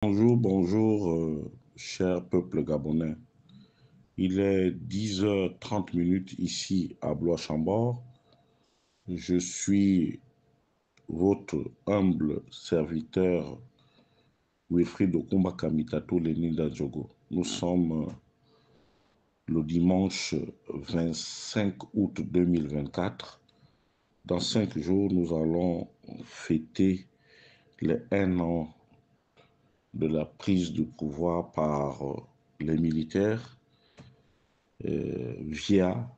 Bonjour, bonjour, cher peuple gabonais. Il est 10h30 ici à Blois-Chambord. Je suis votre humble serviteur Wilfried Okumba Kamitato Leninda Djogo. Nous sommes le dimanche 25 août 2024. Dans 5 jours, nous allons fêter les 1 an de la prise de pouvoir par les militaires via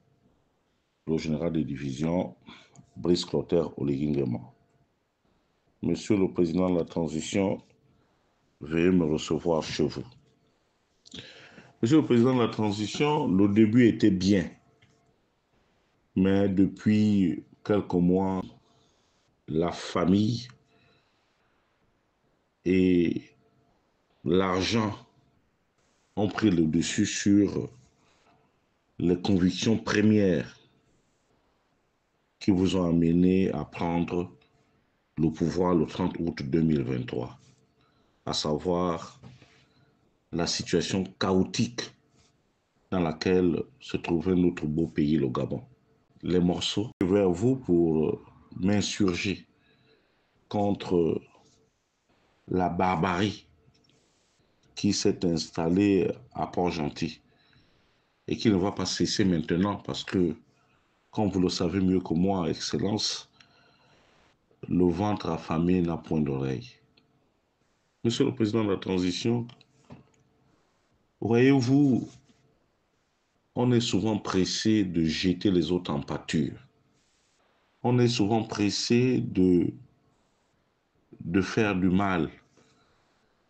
le général de division Brice Clotaire Oligui. Monsieur le Président de la Transition, veuillez me recevoir chez vous. Monsieur le Président de la Transition, le début était bien, mais depuis quelques mois, la famille et l'argent ont pris le dessus sur les convictions premières qui vous ont amené à prendre le pouvoir le 30 août 2023, à savoir la situation chaotique dans laquelle se trouvait notre beau pays, le Gabon. Les morceaux vers vous pour m'insurger contre la barbarie qui s'est installée à Port-Gentil et qui ne va pas cesser maintenant parce que, comme vous le savez mieux que moi, Excellence, le ventre affamé n'a point d'oreille. Monsieur le Président de la Transition, voyez-vous, on est souvent pressé de jeter les autres en pâture. On est souvent pressé de faire du mal.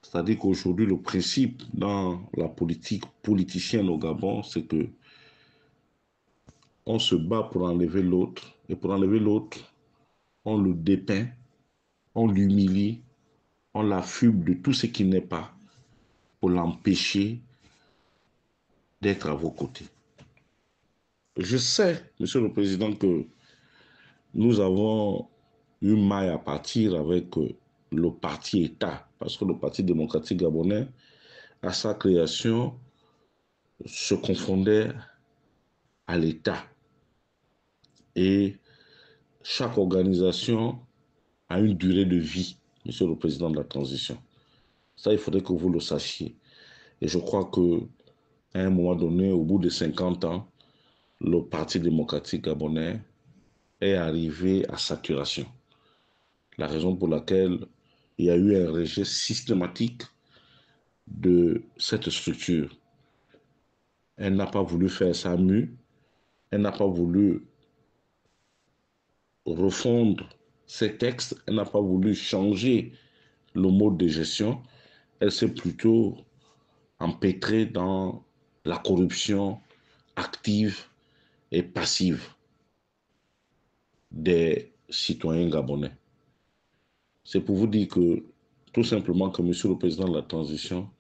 C'est-à-dire qu'aujourd'hui, le principe dans la politique politicienne au Gabon, c'est que on se bat pour enlever l'autre. Et pour enlever l'autre, on le dépeint, on l'humilie, on l'affuble de tout ce qui n'est pas pour l'empêcher d'être à vos côtés. Je sais, Monsieur le Président, que nous avons eu maille à partir avec le parti État, parce que le Parti démocratique gabonais, à sa création, se confondait à l'État. Et chaque organisation a une durée de vie, Monsieur le Président de la Transition. Ça, il faudrait que vous le sachiez. Et je crois qu'à un moment donné, au bout de 50 ans, le Parti démocratique gabonais est arrivé à saturation. La raison pour laquelle il y a eu un rejet systématique de cette structure. Elle n'a pas voulu faire sa mue, elle n'a pas voulu refondre ses textes, elle n'a pas voulu changer le mode de gestion, elle s'est plutôt empêtrée dans la corruption active et passive des citoyens gabonais. C'est pour vous dire que, tout simplement, que Monsieur le Président de la Transition,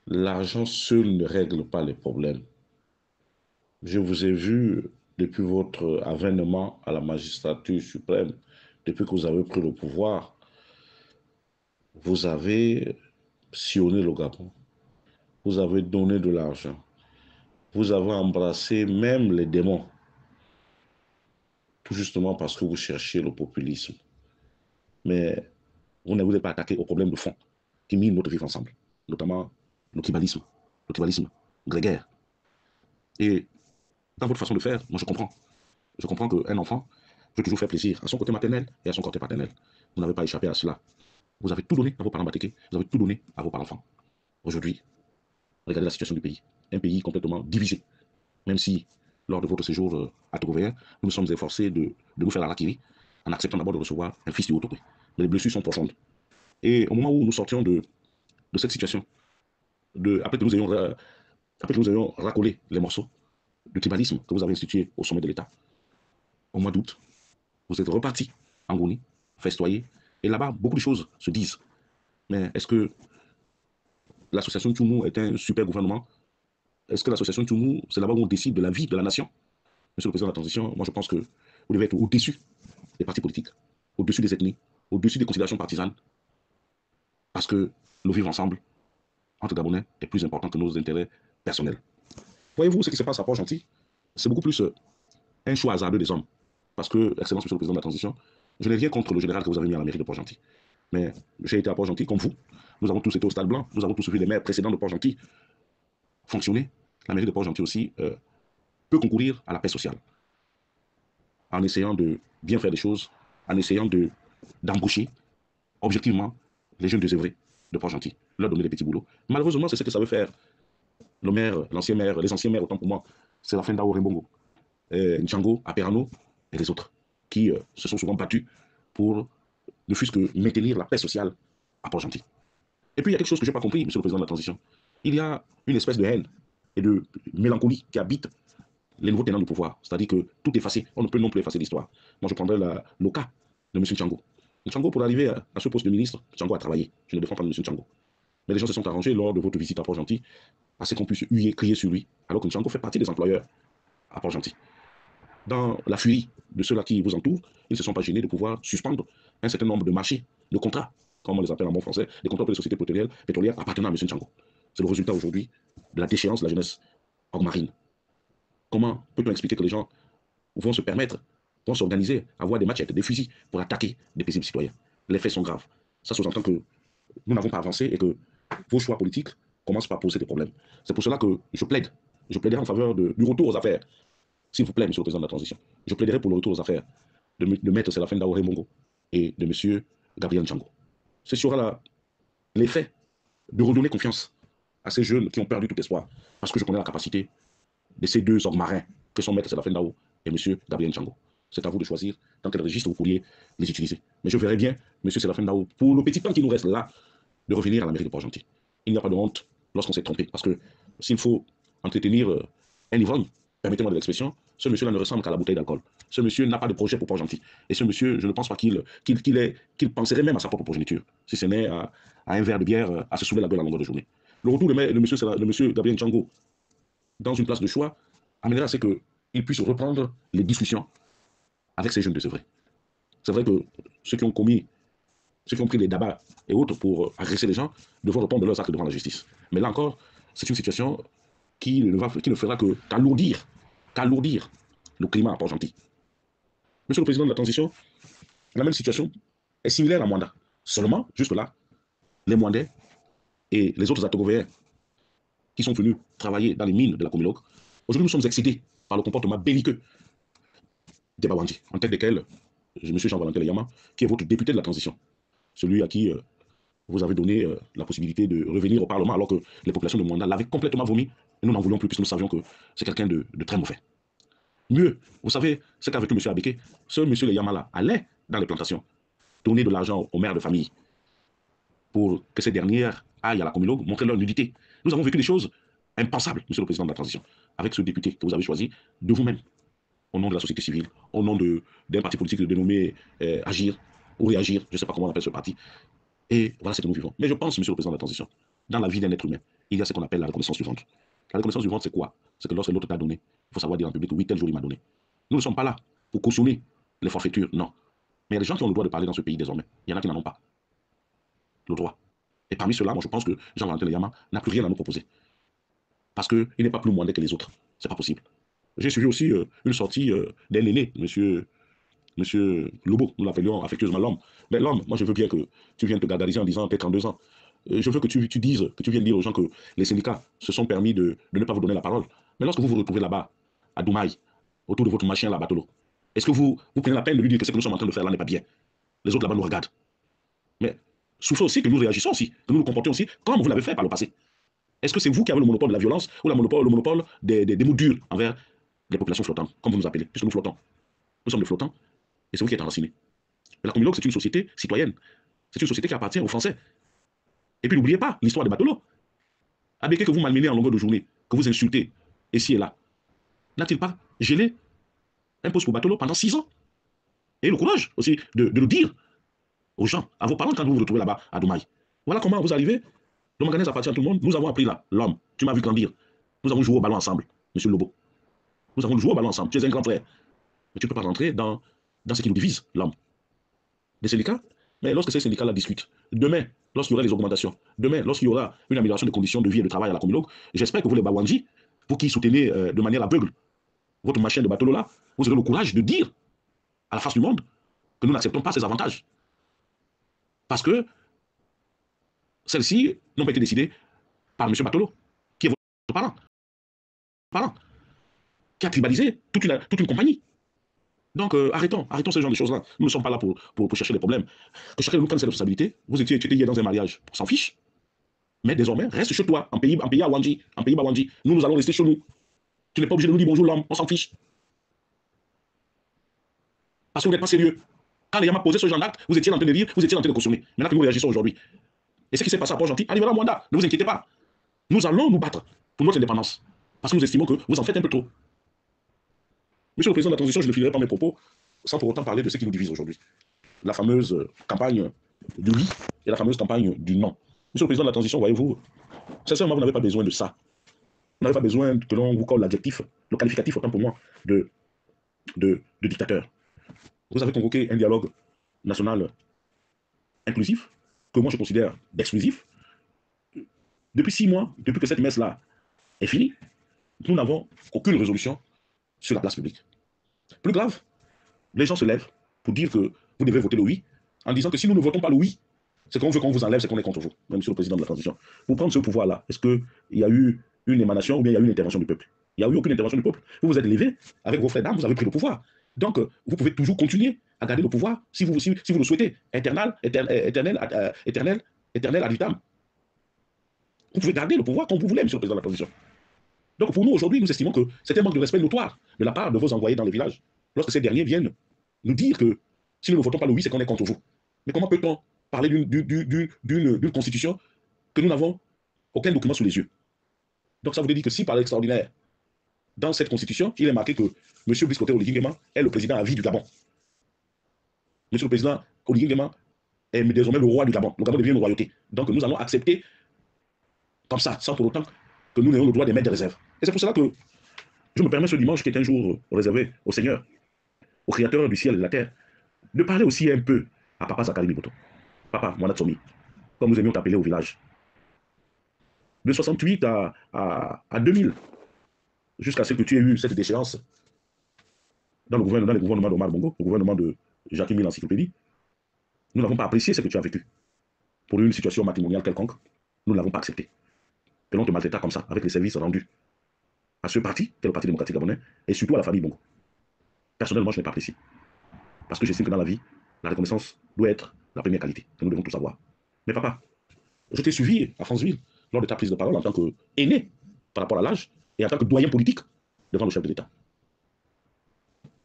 l'argent seul ne règle pas les problèmes. Je vous ai vu depuis votre avènement à la magistrature suprême, depuis que vous avez pris le pouvoir, vous avez sillonné le Gabon, vous avez donné de l'argent, vous avez embrassé même les démons, tout justement parce que vous cherchiez le populisme. Mais vous ne voulez pas attaquer aux problèmes de fond qui minent notre vivre ensemble, notamment le tribalisme grégaire. Et dans votre façon de faire, moi je comprends. Je comprends qu'un enfant veut toujours faire plaisir à son côté maternel et à son côté paternel. Vous n'avez pas échappé à cela. Vous avez tout donné à vos parents batiqués, vous avez tout donné à vos parents-enfants. Aujourd'hui, regardez la situation du pays. Un pays complètement divisé. Même si, lors de votre séjour à Togovéen, nous nous sommes efforcés de nous faire la rakiri, en acceptant d'abord de recevoir un fils du Haut-Togé. Mais les blessures sont profondes. Et au moment où nous sortions de cette situation, après que nous ayons racolé les morceaux de tribalisme que vous avez institué au sommet de l'État, au mois d'août, vous êtes reparti en Goni, festoyé, et là-bas, beaucoup de choses se disent. Mais est-ce que l'association Tchoumou est un super gouvernement? Est-ce que l'association Tchoumou, c'est là-bas où on décide de la vie de la nation? Monsieur le Président de la Transition, moi je pense que vous devez être au-dessus des partis politiques, au-dessus des ethnies, au-dessus des considérations partisanes, parce que le vivre ensemble entre Gabonais est plus important que nos intérêts personnels. Voyez-vous ce qui se passe à Port-Gentil? C'est beaucoup plus un choix hasardeux des hommes. Parce que, Excellence, Monsieur le Président de la Transition, je n'ai rien contre le général que vous avez mis à la mairie de Port-Gentil. Mais j'ai été à Port-Gentil comme vous. Nous avons tous été au Stade Blanc. Nous avons tous vu les maires précédents de Port-Gentil fonctionner. La mairie de Port-Gentil aussi peut concourir à la paix sociale en essayant de bien faire des choses, en essayant d'embaucher objectivement les jeunes désœuvrés de Port-Gentil, leur donner des petits boulots. Malheureusement, c'est ce que ça veut faire le maire, l'ancien maire, les anciens maires, autant pour moi, c'est la fin d'Ao Rimbongo, Nchango, Aperano et les autres, qui se sont souvent battus pour ne fût-ce que maintenir la paix sociale à Port-Gentil. Et puis il y a quelque chose que je n'ai pas compris, Monsieur le Président de la Transition. Il y a une espèce de haine et de mélancolie qui habite les nouveaux tenants du pouvoir. C'est-à-dire que tout est effacé. On ne peut non plus effacer l'histoire. Moi, je prendrais le cas de M. Nchango. Nchango, pour arriver à ce poste de ministre, Nchango a travaillé. Je ne défends pas M. Nchango. Mais les gens se sont arrangés lors de votre visite à Port-Gentil à ce qu'on puisse huer, crier sur lui, alors que Nchango fait partie des employeurs à Port-Gentil. Dans la furie de ceux-là qui vous entourent, ils ne se sont pas gênés de pouvoir suspendre un certain nombre de marchés, de contrats, comme on les appelle en bon français, des contrats pour les sociétés pétrolières appartenant à M. Nchango. C'est le résultat aujourd'hui de la déchéance de la jeunesse hors marine. Comment peut-on expliquer que les gens vont se permettre, vont s'organiser, avoir des machettes, des fusils pour attaquer des paisibles citoyens? Les faits sont graves. Ça sous-entend que nous n'avons pas avancé et que vos choix politiques commencent par poser des problèmes. C'est pour cela que je plaiderai en faveur du retour aux affaires. S'il vous plaît, Monsieur le Président de la Transition, je plaiderai pour le retour aux affaires de Maître Séraphin Daoré Mongo et de Monsieur Gabriel Nchango. Ce sera l'effet de redonner confiance à ces jeunes qui ont perdu tout espoir, parce que je connais la capacité de ces deux hommes marins que sont Maître Séraphin Daoré et Monsieur Gabriel Nchango. C'est à vous de choisir dans quel registre vous pourriez les utiliser. Mais je verrai bien, Monsieur Séraphin Daoré, pour le petit temps qui nous reste là, de revenir à la mairie de Port-Gentil. Il n'y a pas de honte lorsqu'on s'est trompé, parce que s'il faut entretenir un ivrogne, permettez-moi de l'expression, ce monsieur-là ne ressemble qu'à la bouteille d'alcool. Ce monsieur n'a pas de projet pour Port-Gentil. Et ce monsieur, je ne pense pas qu'il penserait même à sa propre progéniture, si ce n'est à un verre de bière, à se soulever la gueule à longueur de journée. Le retour de monsieur Gabriel Nchango dans une place de choix amènera à ce qu'il puisse reprendre les discussions avec ces jeunes désœuvrés. C'est vrai que ceux qui ont pris les dabas et autres pour agresser les gens devront répondre de leurs actes devant la justice. Mais là encore, c'est une situation qui ne fera qu'alourdir le climat à Port-Gentil. Monsieur le Président de la Transition, la même situation est similaire à Mwanda. Seulement, jusque-là, les Mwandais et les autres Atogovéens qui sont venus travailler dans les mines de la Comilog, aujourd'hui nous sommes excédés par le comportement belliqueux des Bawandji, en tête desquels M. Jean-Valentin Leyama, qui est votre député de la transition, celui à qui vous avez donné la possibilité de revenir au Parlement alors que les populations de Mwanda l'avaient complètement vomi et nous n'en voulions plus puisque nous savions que c'est quelqu'un de très mauvais. Mieux, vous savez ce qu'a vécu M. Abeke, ce M. Leyama-là allait dans les plantations donner de l'argent aux mères de famille pour que ces dernières aillent à la Comilog montrer leur nudité. Nous avons vécu des choses impensables, M. le Président de la Transition, avec ce député que vous avez choisi de vous-même, au nom de la société civile, au nom d'un parti politique dénommé Agir ou Réagir, je ne sais pas comment on appelle ce parti. Et voilà ce que nous vivons. Mais je pense, Monsieur le Président de la Transition, dans la vie d'un être humain, il y a ce qu'on appelle la reconnaissance du ventre. La reconnaissance du ventre, c'est quoi? C'est que lorsque l'autre t'a donné, il faut savoir dire en public que oui, tel jour il m'a donné. Nous ne sommes pas là pour cautionner les forfaitures, non. Mais il y a des gens qui ont le droit de parler dans ce pays désormais. Il y en a qui n'en ont pas le droit. Et parmi ceux-là, moi je pense que Jean-Valentin Leyama n'a plus rien à nous proposer. Parce qu'il n'est pas plus moindre que les autres. C'est pas possible. J'ai suivi aussi une sortie d'un aîné, Monsieur Lobo, nous l'appelions affectueusement l'homme. Mais l'homme, moi je veux bien que tu viennes te gargariser en disant t'es 32 ans. Je veux que tu dises, que tu viennes dire aux gens que les syndicats se sont permis de ne pas vous donner la parole. Mais lorsque vous vous retrouvez là-bas, à Doumaï, autour de votre machin là, Batolo, est-ce que vous prenez la peine de lui dire que ce que nous sommes en train de faire là n'est pas bien? Les autres là-bas nous regardent. Mais souffrez aussi que nous réagissons aussi, que nous nous comportions aussi comme vous l'avez fait par le passé. Est-ce que c'est vous qui avez le monopole de la violence ou le monopole des mots durs envers les populations flottantes, comme vous nous appelez, puisque nous flottons? Nous sommes des flottants, et c'est vous qui êtes enracinés. Mais la Comilog, c'est une société citoyenne. C'est une société qui appartient aux Français. Et puis n'oubliez pas l'histoire de Batolo. Abeke que vous malmenez en longueur de journée, que vous insultez, ici et là, n'a-t-il pas gelé un poste pour Batolo pendant 6 ans? Et le courage aussi de le dire aux gens, à vos parents quand vous vous retrouvez là-bas à Doumaï. Voilà comment vous arrivez. Le manganèse appartient à tout le monde. Nous avons appris là, l'homme. Tu m'as vu grandir. Nous avons joué au ballon ensemble, Monsieur Lobo. Nous avons joué au ballon ensemble. Tu es un grand frère. Mais tu ne peux pas rentrer dans ce qui nous divise, l'homme. Les syndicats, mais lorsque ces syndicats-là discutent, demain, lorsqu'il y aura les augmentations, demain, lorsqu'il y aura une amélioration des conditions de vie et de travail à la Communauté, j'espère que vous, les Bawandji, vous qui soutenez de manière aveugle votre machin de bateau là, vous aurez le courage de dire à la face du monde que nous n'acceptons pas ces avantages. Parce que celles-ci n'ont pas été décidées par M. Batolo, qui est votre parent, qui a tribalisé toute une compagnie. Donc arrêtons ce genre de choses-là. Nous ne sommes pas là pour chercher des problèmes. Que chacun de nous prenne ses responsabilités. Vous étiez hier dans un mariage, on s'en fiche. Mais désormais, reste chez toi, en pays à Wanji, en pays Bawandji. Nous allons rester chez nous. Tu n'es pas obligé de nous dire bonjour l'homme, on s'en fiche. Parce que vous n'êtes pas sérieux. Quand les gens m'ont posé ce genre d'acte, vous étiez en train de dire, vous étiez en train de consommer. Maintenant que nous réagissons aujourd'hui. Et ce qui s'est passé à Port-Gentil, arrivera à Mwanda. Ne vous inquiétez pas. Nous allons nous battre pour notre indépendance. Parce que nous estimons que vous en faites un peu trop. Monsieur le Président de la Transition, je ne finirai pas mes propos sans pour autant parler de ce qui nous divise aujourd'hui. La fameuse campagne du oui et la fameuse campagne du non. Monsieur le Président de la Transition, voyez-vous, sincèrement, vous n'avez pas besoin de ça. Vous n'avez pas besoin que l'on vous colle l'adjectif, le qualificatif, autant pour moi, de dictateur. Vous avez convoqué un dialogue national inclusif, que moi je considère d'exclusif. Depuis 6 mois, depuis que cette messe-là est finie, nous n'avons aucune résolution sur la place publique. Plus grave, les gens se lèvent pour dire que vous devez voter le oui, en disant que si nous ne votons pas le oui, c'est qu'on veut qu'on vous enlève, c'est qu'on est contre vous, même Monsieur le Président de la Transition. Pour prendre ce pouvoir-là, est-ce qu'il y a eu une émanation ou bien il y a eu une intervention du peuple? Il n'y a eu aucune intervention du peuple. Vous vous êtes levé avec vos frères d'armes, vous avez pris le pouvoir. Donc, vous pouvez toujours continuer à garder le pouvoir si vous le souhaitez. Éternel ad vitam. Vous pouvez garder le pouvoir comme vous voulez, Monsieur le Président de la Transition. Donc, pour nous, aujourd'hui, nous estimons que c'est un manque de respect notoire de la part de vos envoyés dans les villages, lorsque ces derniers viennent nous dire que si nous ne votons pas le oui, c'est qu'on est contre vous. Mais comment peut-on parler d'une constitution que nous n'avons aucun document sous les yeux? Donc, ça voudrait dire que si, par l'extraordinaire, dans cette constitution, il est marqué que M. Brice Clotaire Oligui Nguema est le président à vie du Gabon. Monsieur le Président Oligui Nguema est désormais le roi du Gabon. Le Gabon devient une royauté. Donc, nous allons accepter comme ça, sans pour autant que nous ayons le droit d'émettre des réserves. Et c'est pour cela que je me permets ce dimanche, qui est un jour réservé au Seigneur, au Créateur du ciel et de la terre, de parler aussi un peu à Papa Zakari Biboto. Papa Mwana Tsomi, comme nous aimions t'appeler au village. De 68 à 2000, jusqu'à ce que tu aies eu cette déchéance dans le gouvernement d'Omar Bongo, le gouvernement de Jacques Mille Encyclopédie, nous n'avons pas apprécié ce que tu as vécu. Pour une situation matrimoniale quelconque, nous ne l'avons pas accepté. Que l'on te maltraita comme ça, avec les services rendus à ce parti, qui est le Parti démocratique gabonais, et surtout à la famille Bongo. Personnellement, je n'ai pas apprécié. Parce que j'estime que dans la vie, la reconnaissance doit être la première qualité, que nous devons tous avoir. Mais papa, je t'ai suivi à Franceville, lors de ta prise de parole en tant qu'aîné par rapport à l'âge, et en tant que doyen politique devant le chef de l'État.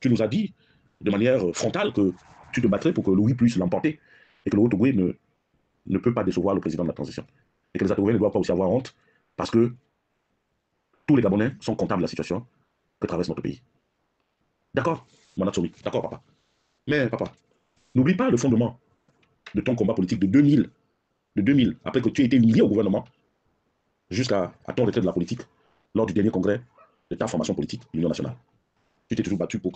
Tu nous as dit de manière frontale que tu te battrais pour que Louis puisse l'emporter et que le Haut-Ogooué ne peut pas décevoir le président de la transition. Et que les Atouroués ne doivent pas aussi avoir honte parce que tous les Gabonais sont comptables de la situation que traverse notre pays. D'accord, Manatsomi, d'accord, papa. Mais papa, n'oublie pas le fondement de ton combat politique de 2000, après que tu aies été lié au gouvernement, jusqu'à ton retrait de la politique, lors du dernier congrès de ta formation politique, l'Union nationale. Tu t'es toujours battu pour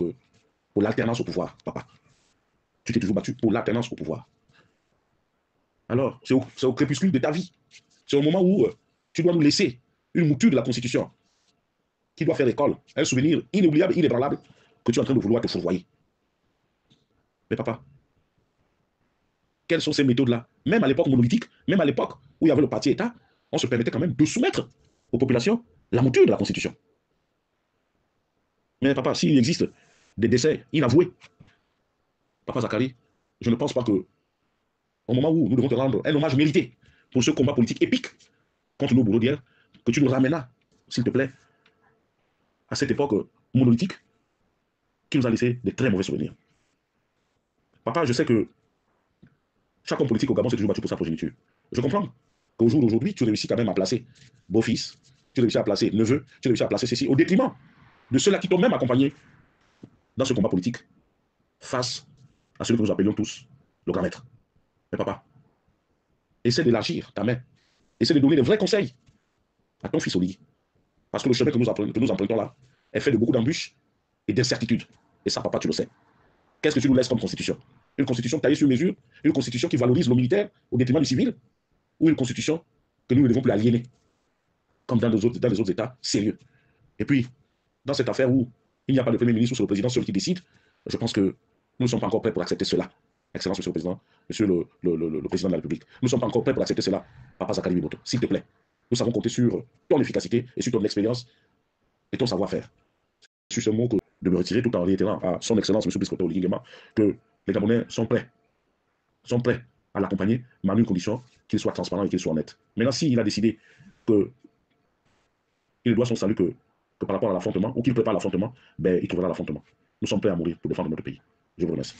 l'alternance au pouvoir, papa. Tu t'es toujours battu pour l'alternance au pouvoir. Alors, c'est au crépuscule de ta vie. C'est au moment où tu dois nous laisser une mouture de la Constitution qui doit faire école, un souvenir inoubliable, inébranlable, que tu es en train de vouloir te fourvoyer. Mais papa, quelles sont ces méthodes-là? Même à l'époque monolithique, même à l'époque où il y avait le parti État, on se permettait quand même de soumettre aux populations la mouture de la Constitution. Mais papa, s'il existe des décès inavoués, papa Zakari, je ne pense pas que, au moment où nous devons te rendre un hommage mérité pour ce combat politique épique contre nos bourreaux d'hier, que tu nous ramènes, s'il te plaît, à cette époque monolithique qui nous a laissé de très mauvais souvenirs. Papa, je sais que chaque homme politique au Gabon s'est toujours battu pour sa progéniture. Je comprends qu'au jour d'aujourd'hui, tu réussis quand même à placer beau-fils, tu réussis à placer neveu, tu réussis à placer ceci, au détriment de ceux-là qui t'ont même accompagné dans ce combat politique face à celui que nous appelions tous le grand maître. Mais papa, essaie d'élargir ta main, essaie de donner de vrais conseils à ton fils Oligui. Parce que le chemin que nous empruntons là est fait de beaucoup d'embûches et d'incertitudes. Et ça, papa, tu le sais. Qu'est-ce que tu nous laisses comme constitution? Une constitution taillée sur mesure, une constitution qui valorise le militaire au détriment du civil, ou une constitution que nous ne devons plus aliéner, comme dans les autres États sérieux. Et puis, dans cette affaire où il n'y a pas de Premier ministre ou sur le président seul qui décide, je pense que nous ne sommes pas encore prêts pour accepter cela. Excellence, Monsieur le Président, Monsieur le Président de la République. Nous ne sommes pas encore prêts pour accepter cela, Papa Zakari Biboto. S'il te plaît, nous savons compter sur ton efficacité et sur ton expérience et ton savoir-faire. C'est sur ce mot que de me retirer tout en réitérant à son Excellence, Monsieur Biscoto Oligingema, que les Gabonais sont prêts à l'accompagner, mais à une condition qu'il soit transparent et qu'il soit honnête. Maintenant, s'il a décidé qu'il doit son salut que par rapport à l'affrontement, ou qu'il prépare l'affrontement, ben, il trouvera l'affrontement. Nous sommes prêts à mourir pour défendre notre pays. Je vous remercie.